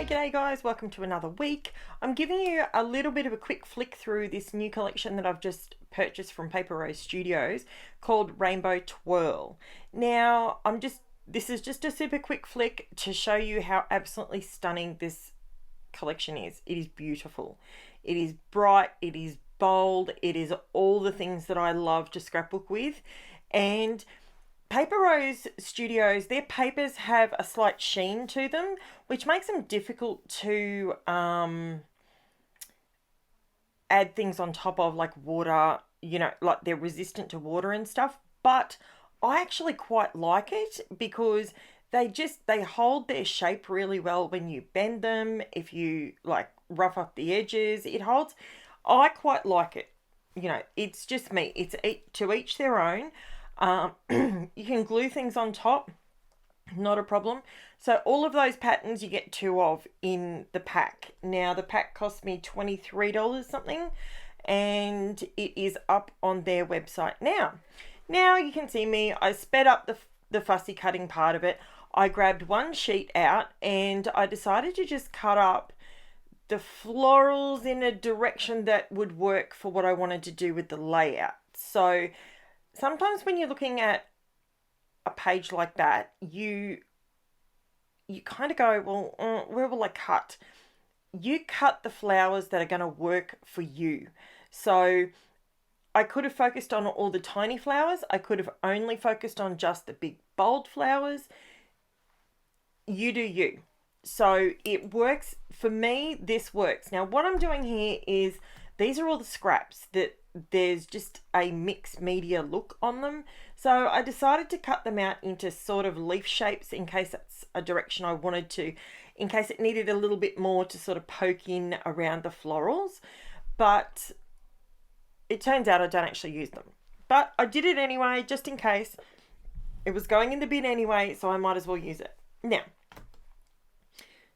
G'day guys, welcome to another week. I'm giving you a little bit of a quick flick through this new collection that I've just purchased from Paper Rose Studios called Rainbow Twirl. Now, this is just a super quick flick to show you how absolutely stunning this collection is. It is beautiful. It is bright, it is bold, it is all the things that I love to scrapbook with. And Paper Rose Studios, their papers have a slight sheen to them, which makes them difficult to add things on top of, like water, like they're resistant to water and stuff. But I actually quite like it because they hold their shape really well when you bend them. If you like rough up the edges, it holds. I quite like it. It's just me. It's to each their own. You can glue things on top, not a problem. So all of those patterns you get 2 of in the pack. Now the pack cost me $23 something, and it is up on their website now. Now you can see me, I sped up the fussy cutting part of it. I grabbed one sheet out and I decided to just cut up the florals in a direction that would work for what I wanted to do with the layout. So sometimes when you're looking at a page like that, you kind of go, well, where will I cut? You cut the flowers that are going to work for you. So I could have focused on all the tiny flowers. I could have only focused on just the big bold flowers. You do you. So it works. For me, this works. Now what I'm doing here is, these are all the scraps that there's just a mixed media look on them. So I decided to cut them out into sort of leaf shapes in case that's a direction I wanted to, in case it needed a little bit more to sort of poke in around the florals. But it turns out I don't actually use them. But I did it anyway, just in case. It was going in the bin anyway, so I might as well use it. Now,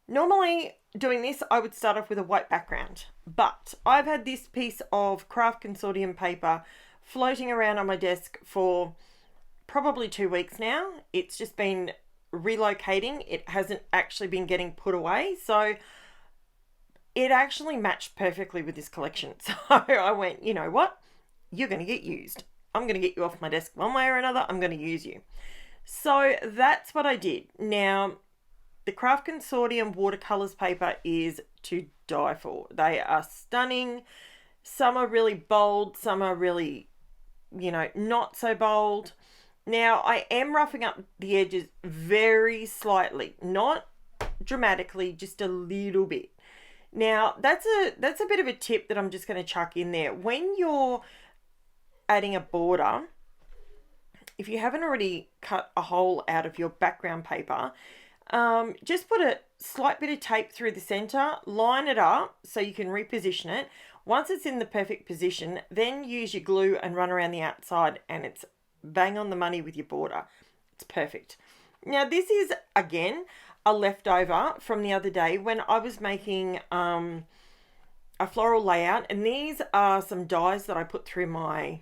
normally doing this, I would start off with a white background, but I've had this piece of craft consortium paper floating around on my desk for probably 2 weeks now. It's just been relocating. It hasn't actually been getting put away. So it actually matched perfectly with this collection. So I went, you know what? You're going to get used. I'm going to get you off my desk one way or another. I'm going to use you. So that's what I did. Now, the Craft Consortium watercolors paper is to die for. They are stunning. Some are really bold. Some are really, not so bold. Now, I am roughing up the edges very slightly. Not dramatically, just a little bit. Now, that's a bit of a tip that I'm just going to chuck in there. When you're adding a border, if you haven't already cut a hole out of your background paper, just put a slight bit of tape through the center, line it up so you can reposition it. Once it's in the perfect position, then use your glue and run around the outside, and it's bang on the money with your border. It's perfect. Now this is, again, a leftover from the other day when I was making a floral layout, and these are some dies that I put through my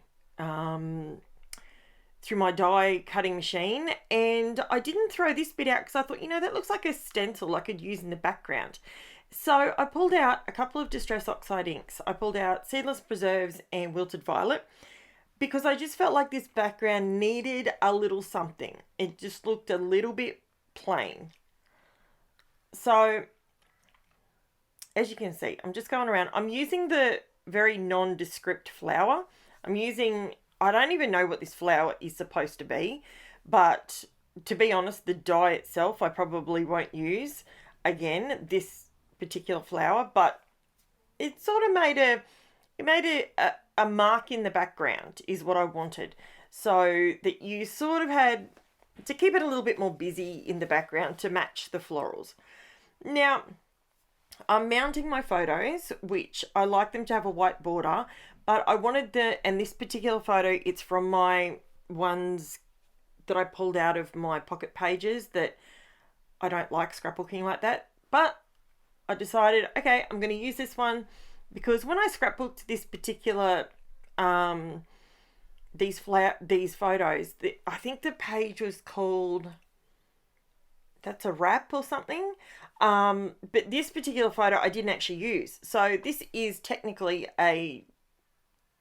die cutting machine, and I didn't throw this bit out because I thought, that looks like a stencil I could use in the background. So I pulled out a couple of Distress Oxide inks. I pulled out Seedless Preserves and Wilted Violet because I just felt like this background needed a little something. It just looked a little bit plain. So as you can see, I'm just going around. I'm using the very nondescript flower. I don't even know what this flower is supposed to be, but to be honest, the die itself I probably won't use again, this particular flower, but it sort of made a mark in the background is what I wanted, so that you sort of had to keep it a little bit more busy in the background to match the florals. Now, I'm mounting my photos, which I like them to have a white border, but I wanted and this particular photo, it's from my ones that I pulled out of my pocket pages that I don't like scrapbooking like that. But I decided, okay, I'm going to use this one because when I scrapbooked this particular, these photos, I think the page was called that's a wrap or something. But this particular photo I didn't actually use. So this is technically a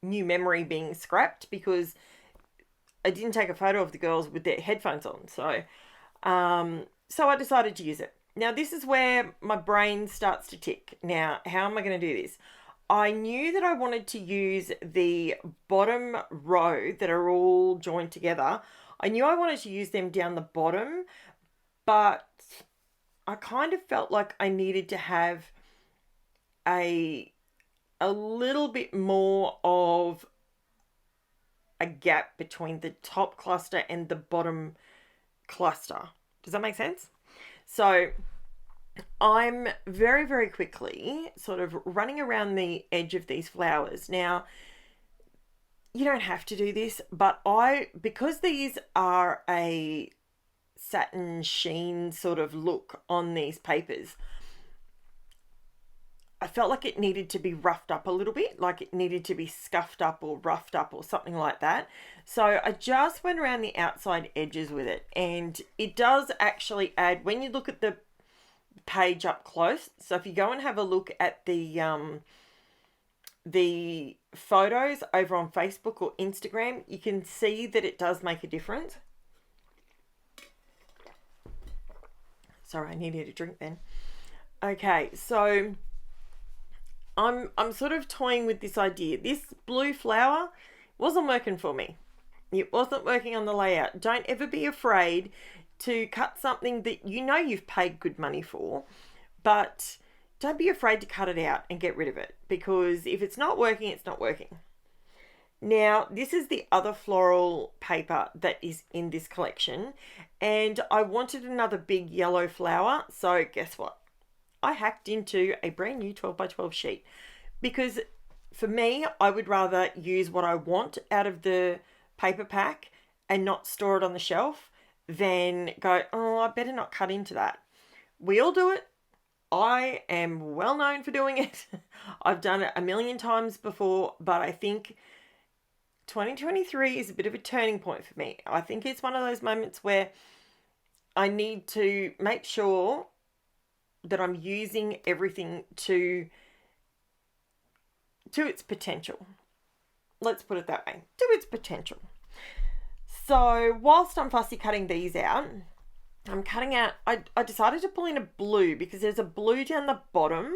new memory being scrapped because I didn't take a photo of the girls with their headphones on. So I decided to use it. Now this is where my brain starts to tick. Now, how am I going to do this? I knew that I wanted to use the bottom row that are all joined together. I knew I wanted to use them down the bottom, but I kind of felt like I needed to have a little bit more of a gap between the top cluster and the bottom cluster. Does that make sense? So I'm very, very quickly sort of running around the edge of these flowers. Now, you don't have to do this, but because these are a satin sheen sort of look on these papers, I felt like it needed to be roughed up a little bit, like it needed to be scuffed up or roughed up or something like that. So I just went around the outside edges with it, and it does actually add, when you look at the page up close, so if you go and have a look at the photos over on Facebook or Instagram, you can see that it does make a difference. Sorry, I needed a drink then. Okay, so I'm sort of toying with this idea. This blue flower wasn't working for me. It wasn't working on the layout. Don't ever be afraid to cut something that you know you've paid good money for, but don't be afraid to cut it out and get rid of it, because if it's not working, it's not working. Now, this is the other floral paper that is in this collection, and I wanted another big yellow flower, so guess what? I hacked into a brand new 12 by 12 sheet, because for me, I would rather use what I want out of the paper pack and not store it on the shelf than go, oh, I better not cut into that. We all do it. I am well known for doing it. I've done it a million times before, but I think 2023 is a bit of a turning point for me. I think it's one of those moments where I need to make sure that I'm using everything to its potential. Let's put it that way, to its potential. So whilst I'm fussy cutting these out, I'm cutting out, I decided to pull in a blue because there's a blue down the bottom,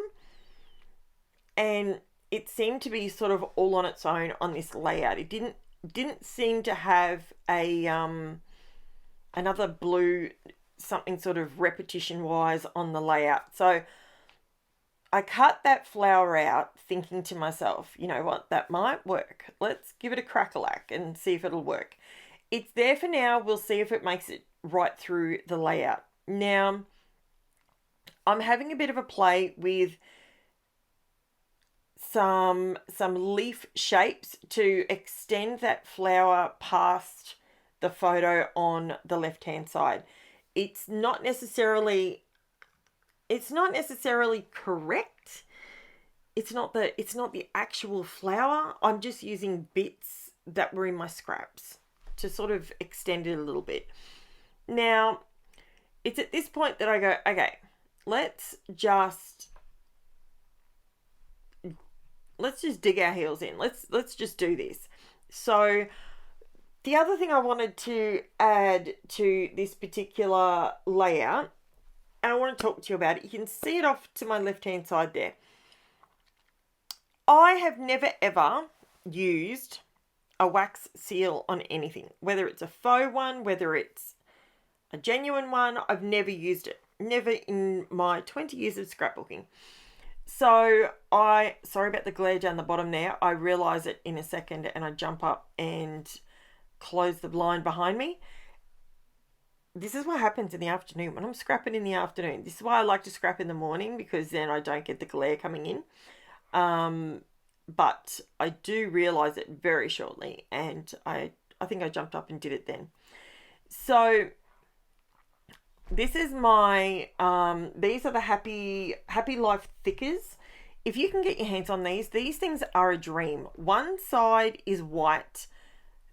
and it seemed to be sort of all on its own on this layout. It didn't seem to have a another blue, something sort of repetition wise on the layout. So I cut that flower out thinking to myself, you know what, that might work. Let's give it a crack-a-lack and see if it'll work. It's there for now. We'll see if it makes it right through the layout. Now, I'm having a bit of a play with some leaf shapes to extend that flower past the photo on the left-hand side. It's not necessarily correct. It's not the actual flower. I'm just using bits that were in my scraps to sort of extend it a little bit. Now, it's at this point that I go, okay, let's just dig our heels in. Let's just do this. So the other thing I wanted to add to this particular layout, and I want to talk to you about it. You can see it off to my left-hand side there. I have never ever used a wax seal on anything, whether it's a faux one, whether it's a genuine one. I've never used it. Never in my 20 years of scrapbooking. So sorry about the glare down the bottom there. I realize it in a second and I jump up and close the blind behind me. This is what happens in the afternoon when I'm scrapping in the afternoon. This is why I like to scrap in the morning, because then I don't get the glare coming in. But I do realize it very shortly, and I think I jumped up and did it then. So this is my these are the Happy Life thickers. If you can get your hands on these things are a dream. One side is white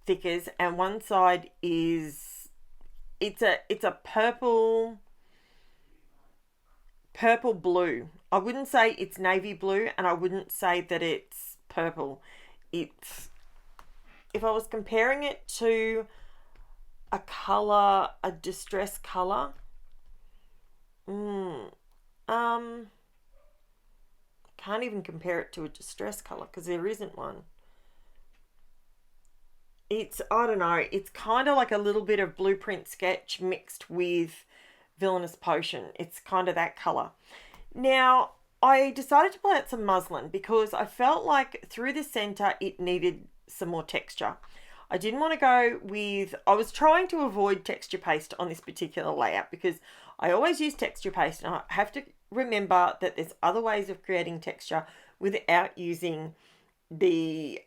thickers and one side is it's a purple purple blue. I wouldn't say it's navy blue, and I wouldn't say that it's purple. It's, if I was comparing it to a color, a distress color, can't even compare it to a distress color because there isn't one. It's, I don't know, it's kind of like a little bit of Blueprint Sketch mixed with Villainous Potion. It's kind of that color. Now, I decided to pull out some muslin because I felt like through the center it needed some more texture. I didn't want to go with, I was trying to avoid texture paste on this particular layout because I always use texture paste, and I have to remember that there's other ways of creating texture without using the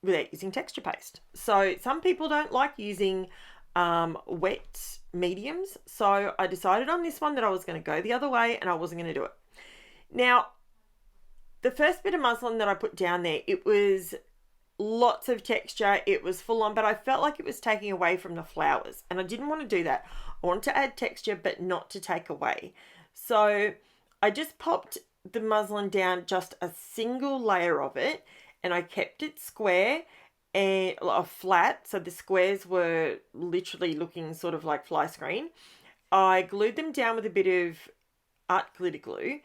without using texture paste. So some people don't like using wet mediums, so I decided on this one that I was going to go the other way and I wasn't going to do it. Now, the first bit of muslin that I put down there, it was lots of texture, it was full on, but I felt like it was taking away from the flowers, and I didn't want to do that. I wanted to add texture but not to take away. So I just popped the muslin down, just a single layer of it, and I kept it square and flat, so the squares were literally looking sort of like fly screen. I glued them down with a bit of art glitter glue,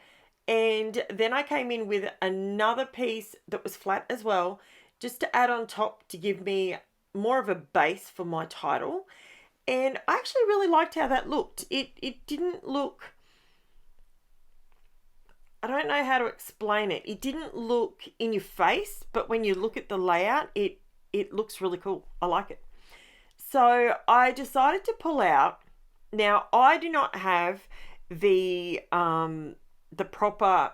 and then I came in with another piece that was flat as well, just to add on top to give me more of a base for my title. And I actually really liked how that looked. It didn't look, I don't know how to explain it. It didn't look in your face, but when you look at the layout, it looks really cool. I like it. So I decided to pull out. Now, I do not have the proper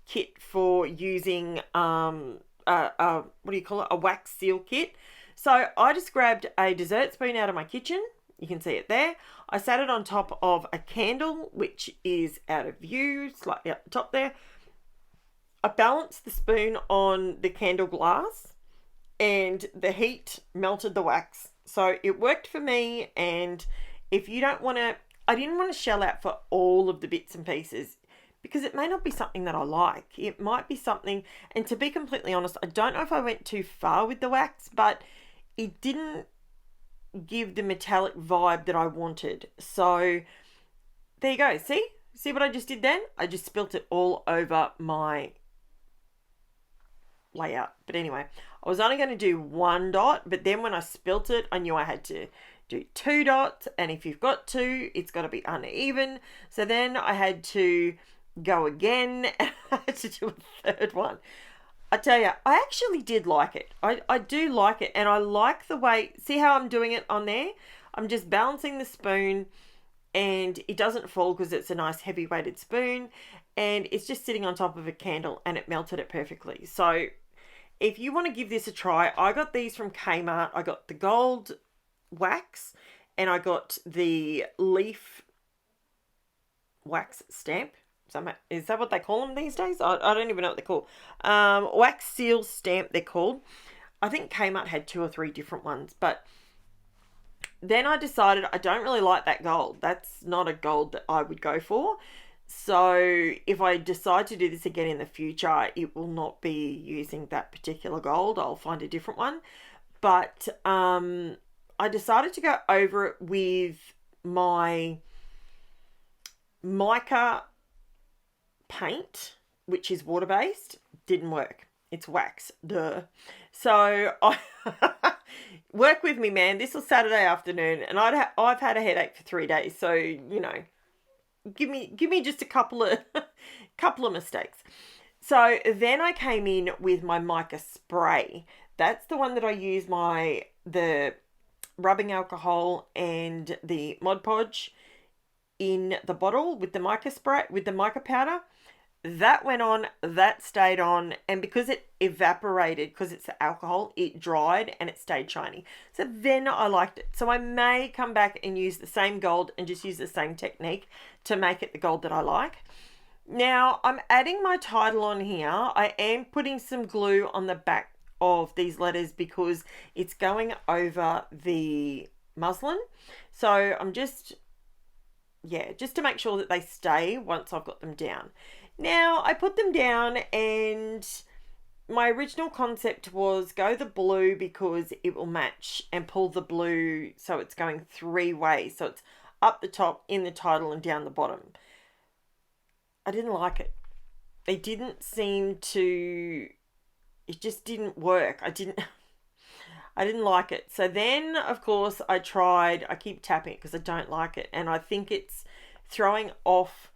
kit for using what do you call it? A wax seal kit. So I just grabbed a dessert spoon out of my kitchen. You can see it there. I sat it on top of a candle, which is out of view, slightly up the top there. I balanced the spoon on the candle glass, and the heat melted the wax. So it worked for me. And if you don't want to, I didn't want to shell out for all of the bits and pieces because it may not be something that I like. It might be something, and to be completely honest, I don't know if I went too far with the wax, but it didn't give the metallic vibe that I wanted. So there you go. See what I just did then? I just spilt it all over my layout. But anyway, I was only going to do one dot, but then when I spilt it, I knew I had to do 2 dots, and if you've got 2, it's got to be uneven. So then I had to go again, and I had to do a third one. I tell you, I actually did like it. I do like it, and I like the way, see how I'm doing it on there? I'm just balancing the spoon, and it doesn't fall because it's a nice heavy weighted spoon, and it's just sitting on top of a candle, and it melted it perfectly. So if you want to give this a try, I got these from Kmart. I got the gold wax, and I got the leaf wax stamp. Is that what they call them these days? I don't even know what they're called. Wax seal stamp, they're called. I think Kmart had 2 or 3 different ones, but then I decided I don't really like that gold. That's not a gold that I would go for. So if I decide to do this again in the future, it will not be using that particular gold. I'll find a different one. But I decided to go over it with my mica paint, which is water-based. Didn't work. It's wax. Duh. So I work with me, man. This was Saturday afternoon, and I've had a headache for 3 days. So, you know, give me just a couple of mistakes. So then I came in with my mica spray. That's the one that I use the rubbing alcohol and the Mod Podge in the bottle with the mica spray, with the mica powder. That went on, that stayed on, and because it evaporated, because it's the alcohol, it dried and it stayed shiny. So then I liked it. So I may come back and use the same gold and just use the same technique to make it the gold that I like. Now I'm adding my title on here. I am putting some glue on the back of these letters because it's going over the muslin. So I'm just yeah, just to make sure that they stay once I've got them down. Now, I put them down, and my original concept was go the blue because it will match, and pull the blue so it's going 3 ways. So it's up the top, in the title, and down the bottom. I didn't like it. It didn't seem to, it just didn't work. I didn't like it. So then, of course, I keep tapping it because I don't like it. And I think it's throwing off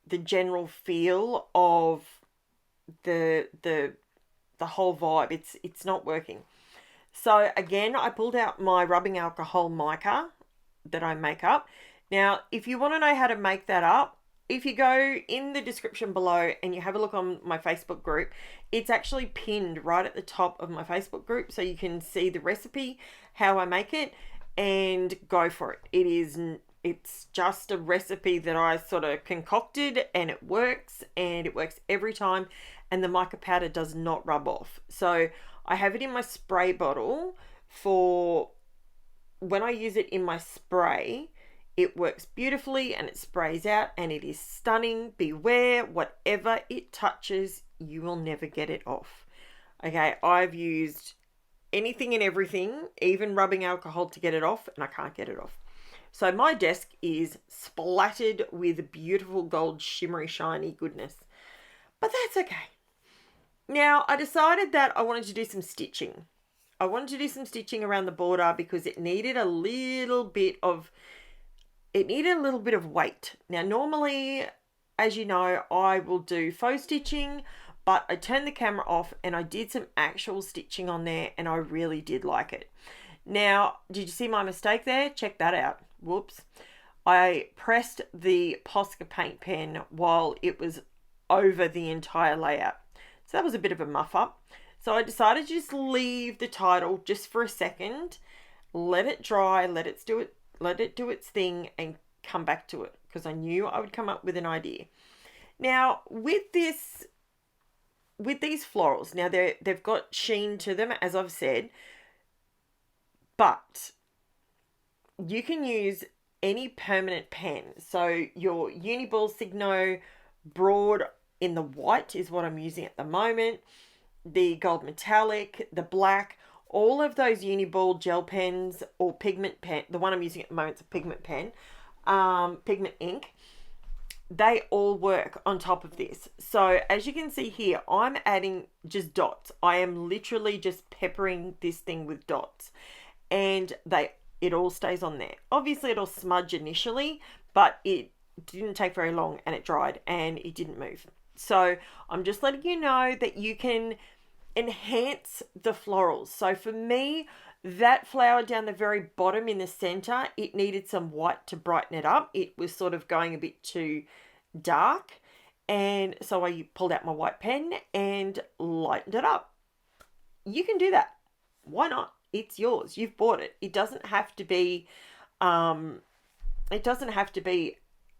the general feel of the whole vibe. It's not working. So again, I pulled out my rubbing alcohol mica that I make up. Now, if you want to know how to make that up, if you go in the description below and you have a look on my Facebook group, it's actually pinned right at the top of my Facebook group, so you can see the recipe, how I make it, and go for it. It's just a recipe that I sort of concocted, and it works every time, and the mica powder does not rub off. So I have it in my spray bottle for when I use it in my spray. It works beautifully and it sprays out, and it is stunning. Beware, whatever it touches, you will never get it off. Okay, I've used anything and everything, even rubbing alcohol, to get it off, and I can't get it off. So my desk is splattered with beautiful gold shimmery shiny goodness. But that's okay. Now, I decided that I wanted to do some stitching. I wanted to do some stitching around the border because it needed a little bit of weight. Now, normally, as you know, I will do faux stitching, but I turned the camera off and I did some actual stitching on there, and I really did like it. Now, did you see my mistake there? Check that out. Whoops. I pressed the Posca paint pen while it was over the entire layout. So that was a bit of a muff up. So I decided to just leave the title just for a second, let it dry, let it do its thing, and come back to it, because I knew I would come up with an idea. Now, with these florals, now they've got sheen to them, as I've said, but you can use any permanent pen. So your Uniball Signo Broad in the white is what I'm using at the moment. The gold metallic, the black, all of those Uniball gel pens or pigment pen, the one I'm using at the moment is a pigment pen, pigment ink, they all work on top of this. So as you can see here, I'm adding just dots. I am literally just peppering this thing with dots, and it all stays on there. Obviously it'll smudge initially, but it didn't take very long, and it dried and it didn't move. So I'm just letting you know that you can enhance the florals. So for me, that flower down the very bottom in the center, it needed some white to brighten it up. It was sort of going a bit too dark, and so I pulled out my white pen and lightened it up. You can do that. Why not? It's yours. You've bought it. It doesn't have to be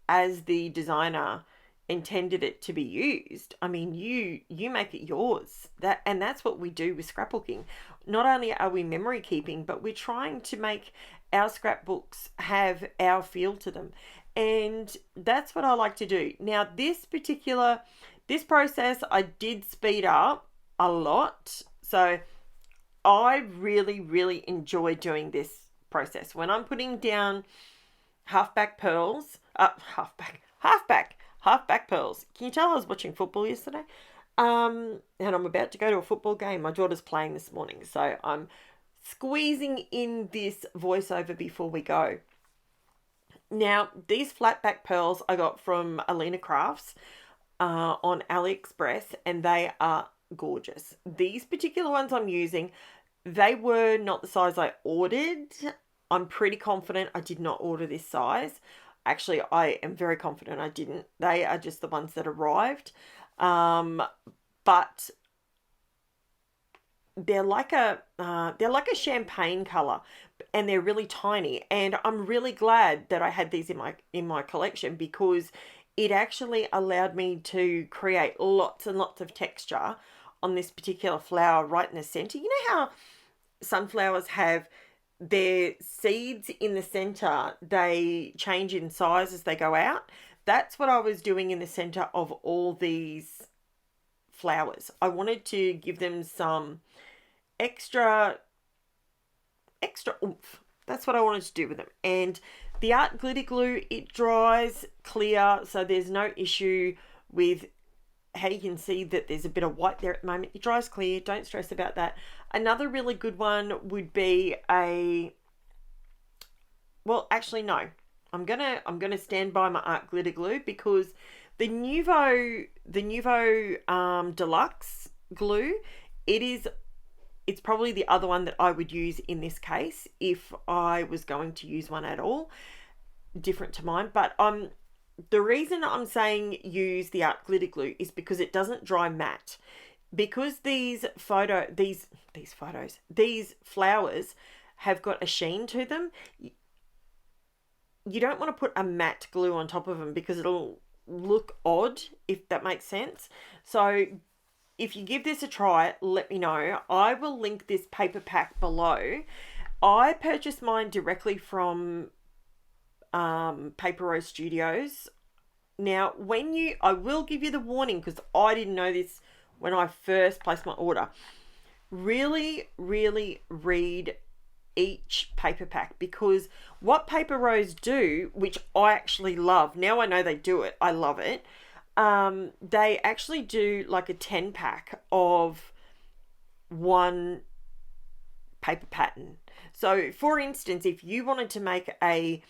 as the designer intended it to be used. I mean, you make it yours. That's what we do with scrapbooking. Not only are we memory keeping, but we're trying to make our scrapbooks have our feel to them. And that's what I like to do. Now, this process I did speed up a lot. So I really, really enjoy doing this process. When I'm putting down halfback pearls, halfback pearls. Can you tell I was watching football yesterday? And I'm about to go to a football game. My daughter's playing this morning, so I'm squeezing in this voiceover before we go. Now, these flat back pearls I got from Alina Crafts on AliExpress, and they are gorgeous. These particular ones I'm using, they were not the size I ordered. I'm pretty confident I did not order this size. Actually, I am very confident I didn't. They are just the ones that arrived. But they're like a champagne color, and they're really tiny. And I'm really glad that I had these in my collection, because it actually allowed me to create lots and lots of texture on this particular flower right in the center. You know how sunflowers have their seeds in the center, they change in size as they go out. That's what I was doing in the center of all these flowers. I wanted to give them some extra oomph. That's what I wanted to do with them. And the art glitter glue, it dries clear, so there's no issue with how you can see that there's a bit of white there at the moment. It dries clear, don't stress about that. Another really good one would be well, actually no. I'm gonna stand by my art glitter glue, because the Nuvo Deluxe glue, it's probably the other one that I would use in this case if I was going to use one at all, different to mine. But the reason I'm saying use the art glitter glue is because it doesn't dry matte. Because these flowers have got a sheen to them, you don't want to put a matte glue on top of them because it'll look odd, if that makes sense. So if you give this a try, let me know. I will link this paper pack below. I purchased mine directly from Paper Rose Studios. Now, I will give you the warning, because I didn't know this when I first placed my order. Really, really read each paper pack, because what Paper Rose do, which I actually love, now I know they do it, I love it. They actually do like a 10 pack of one paper pattern. So for instance, if you wanted to make a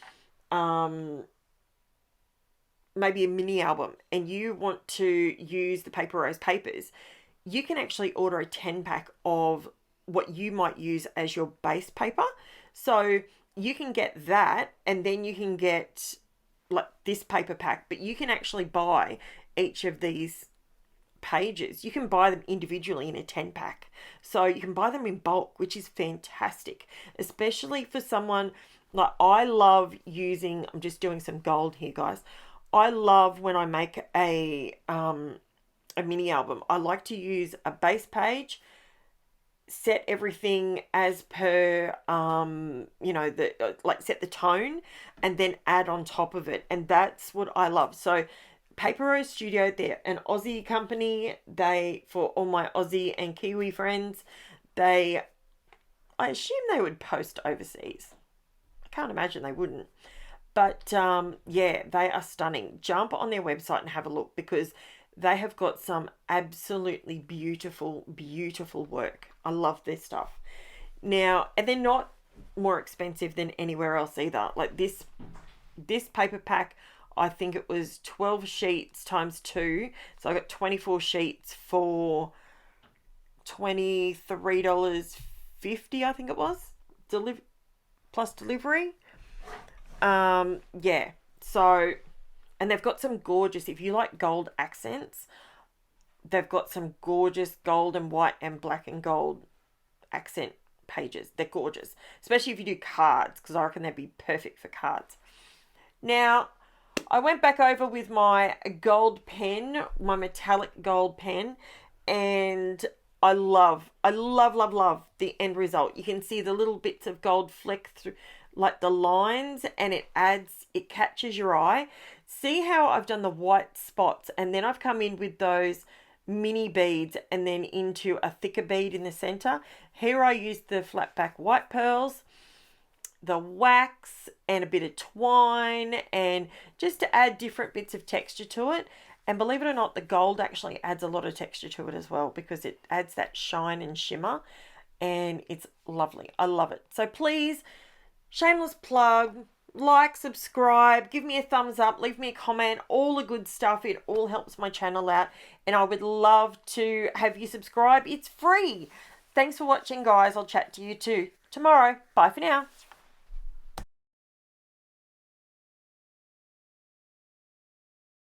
maybe a mini album and you want to use the Paper Rose papers, you can actually order a 10 pack of what you might use as your base paper. So you can get that, and then you can get like this paper pack, but you can actually buy each of these pages. You can buy them individually in a 10 pack. So you can buy them in bulk, which is fantastic, especially for someone like I love using, I'm just doing some gold here, guys. I love when I make a mini album, I like to use a base page, set everything as per set the tone, and then add on top of it. And that's what I love. So Paper Rose Studio, they're an Aussie company. For all my Aussie and Kiwi friends, I assume they would post overseas. I can't imagine they wouldn't. But yeah, they are stunning. Jump on their website and have a look, because they have got some absolutely beautiful, beautiful work. I love their stuff. Now, and they're not more expensive than anywhere else either. Like this paper pack, I think it was 12 sheets times 2. So I got 24 sheets for $23.50, I think it was. Plus delivery. Yeah. So, and they've got some gorgeous, if you like gold accents, they've got some gorgeous gold and white and black and gold accent pages. They're gorgeous, especially if you do cards, because I reckon they'd be perfect for cards. Now, I went back over with my gold pen, my metallic gold pen, and I love the end result. You can see the little bits of gold fleck through, like the lines, and it catches your eye. See how I've done the white spots, and then I've come in with those mini beads and then into a thicker bead in the center. Here I used the flat back white pearls, the wax, and a bit of twine, and just to add different bits of texture to it. And believe it or not, the gold actually adds a lot of texture to it as well, because it adds that shine and shimmer, and it's lovely. I love it. So please, shameless plug, like, subscribe, give me a thumbs up, leave me a comment, all the good stuff. It all helps my channel out, and I would love to have you subscribe. It's free. Thanks for watching, guys. I'll chat to you too tomorrow. Bye for now.